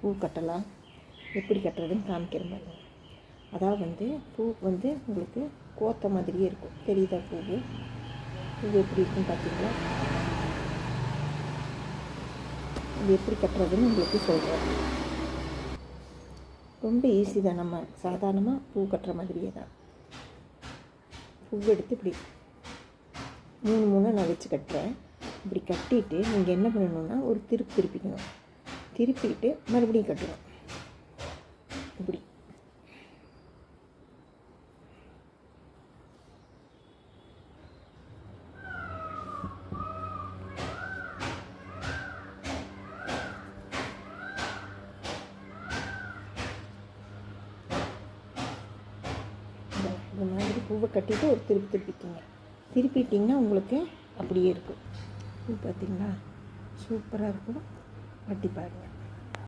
பூ கட்டலாம். எப்படி கட்டுறதுன்னு காமிக்கிறேன் பாருங்க. அதாவது பூ உங்களுக்கு கோத்த மாதிரியே இருக்கும். தெரியுதா பூ எப்படி இருக்குன்னு பார்த்தீங்களா? இது எப்படி கட்டுறதுன்னு உங்களுக்கு சொல்கிறேன். ரொம்ப ஈஸி தான். நம்ம சாதாரணமாக பூ கட்டுற மாதிரியே தான். பூ எடுத்து இப்படி 3 நான் வச்சு கட்டுறேன். இப்படி கட்டிட்டு நீங்கள் என்ன பண்ணணுன்னா ஒரு திருப்பிக்கணும். திருப்பிட்டு மறுபடியும் கட்டணும். இப்படி இந்த மாதிரி பூவை கட்டிட்டு ஒரு திருப்பிக்கிங்க. திருப்பிட்டிங்கன்னா உங்களுக்கு அப்படியே இருக்கும். பூ பார்த்திங்களா? சூப்பராக இருக்கும். கட்டி பாருங்கள்.